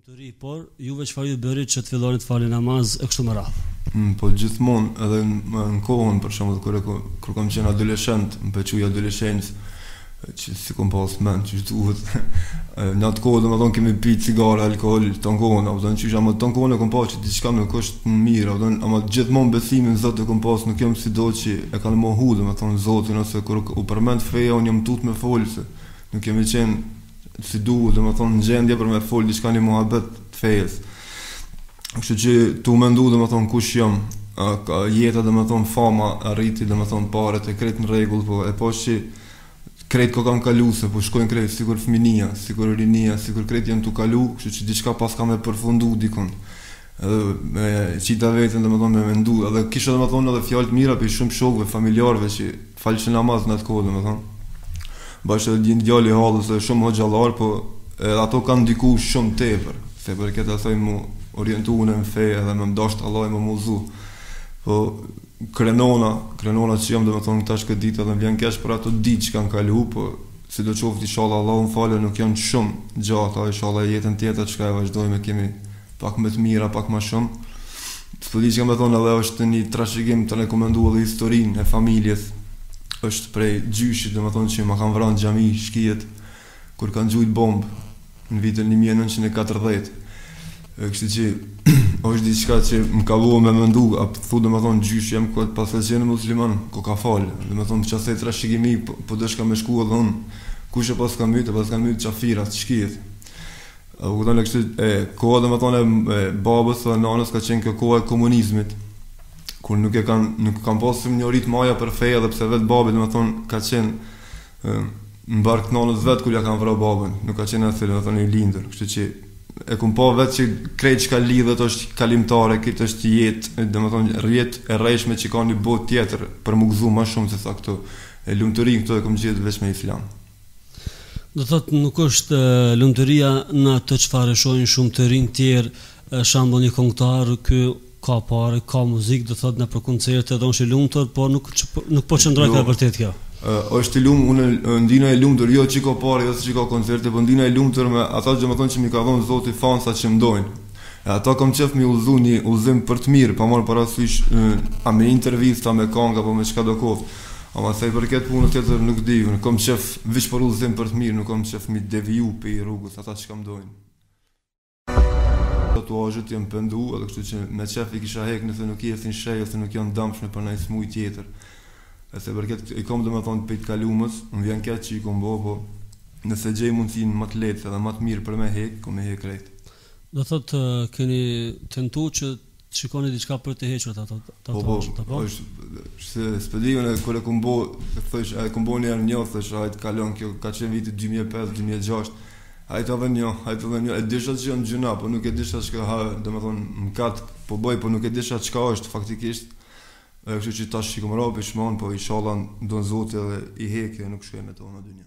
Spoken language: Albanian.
të ri, por juve çfarë ju bëri që të filloni të falni namaz e kështu me radhë? Po gjithmonë, edhe në kohën, për shembull, kur kam qenë adoleshent, më pëlqej adoleshencë, që si kom pas mend që duhet. Në atë kohë domethënë kemi pi cigare, alkool, tonkon, apo don çish, ama tonkon e kom pas që diçka më kusht mirë, apo don, ama gjithmonë besimin në Zot e kom pas, nuk jam sido që e kanë mohu domethënë Zotin, ose kur u përmend feja unë jam tut me fol se nuk kemi qenë si duhet, domethënë në gjendje për me fol diçka në muhabet të fejes. Kështu që tu mendu domethënë kush jam, jeta domethënë fama, arriti domethënë paret e krejt në rregull, po e po që krejt ko kam kalu, se po shkojnë krejt sikur fëminia, sikur rinia, sikur krejt janë tu kalu, kështu që diçka pas kam e përfundu dikun. Me qita vetën domethënë me mendu, edhe kisha domethënë edhe fjalë të mira për shumë shokëve, familjarëve që falshin namaz në atë kohë domethënë. Bashkë edhe një djalë i hallës dhe shumë hoxhallar, po ato kanë ndiku shumë tepër, se për këtë asaj mu orientu në fe edhe me mdasht Allah më muzu. Po krenona që jam domethënë tash këtë ditë edhe më vjen keq për ato ditë që kanë kalu, po sidoqoftë inshallah Allahu më falë, nuk janë shumë gjata, inshallah jetën tjetër çka e vazhdojmë kemi pak më të mira, pak më shumë. Çdo ditë që më thonë edhe është një trashëgim të rekomenduar edhe historinë e familjes. Është prej gjyshit domethënë që ma kanë vrarë në xhami shkijet kur kanë gjujt bombë në vitin 1940. Kështu që është diçka që më ka vënë me mendu, apo thu domethënë gjysh jam kur pas se jeni musliman, ku ka fal, domethënë çfarë trashëgimi po dosh ka më shku edhe unë. Kush e pas ka myt çafirat shkijet. U kupton kështu koha domethënë babës së nanës ka qenë kjo koha e komunizmit, kur nuk kanë pasur një rit maja për feja, edhe pse vet babi domethënë ka qenë në bark nanës vet kur ja kanë vrarë babën, nuk ka qenë atë domethënë i lindur, kështu që e kum pa vetë që krejt çka lidhet është kalimtare, këtë është jetë, domethënë rrjet e rreshme që kanë një botë tjetër për më gëzu më shumë se sa këto. E lumturi këto e kam gjetur vetëm me Islam. Do thotë nuk është lumturia në atë çfarë shohin shumë të rinj tjerë, shembull një këngëtar ky ka parë, ka muzikë, do thotë në për koncerte do është i lumtur, por nuk po qëndroj ka vërtet kjo. Është i lumtur, unë ndina e lumtur, jo çiko parë, jo çiko koncerte, po ndina e lumtur me ata domethënë që më ka dhënë Zoti fansa që më dojnë. Ata kam qef mi udhëzu një udhëzim për të mirë, pa marrë parasysh a me intervista, me këngë apo me çka do kohë. Ama sa i përket punës tjetër nuk di, unë kam qef veç për udhëzim për të mirë, nuk kam qef mi deviju pe rrugës ata që kam dojnë. Tatuazhet janë pendu, edhe kështu që me qef i kisha hek nëse nuk jesin shej ose nuk janë dëmshme për ndonjë smuj tjetër. Se përket i kom domethënë pejt kalumës, më vjen keq që i kom bë, po nëse gjej mundsinë më të lehtë edhe më të mirë për me hek, kom me hek krejt. Do thotë keni tentuar që të shikoni diçka për të hequr ato tatuazhe, apo? Po, është spedion e kur e kom bë, thosh, e kom bën herë një, thosh, hajt kalon kjo, ka qenë viti 2005-2006. Hajt edhe një, e disha që janë gjuna, po nuk e disha çka, domethënë mkat po bëj, po nuk e disha çka është faktikisht. Kështu që tash shikom robi shmon, po inshallah don Zoti edhe i hek, nuk shkoj me to në dynjë.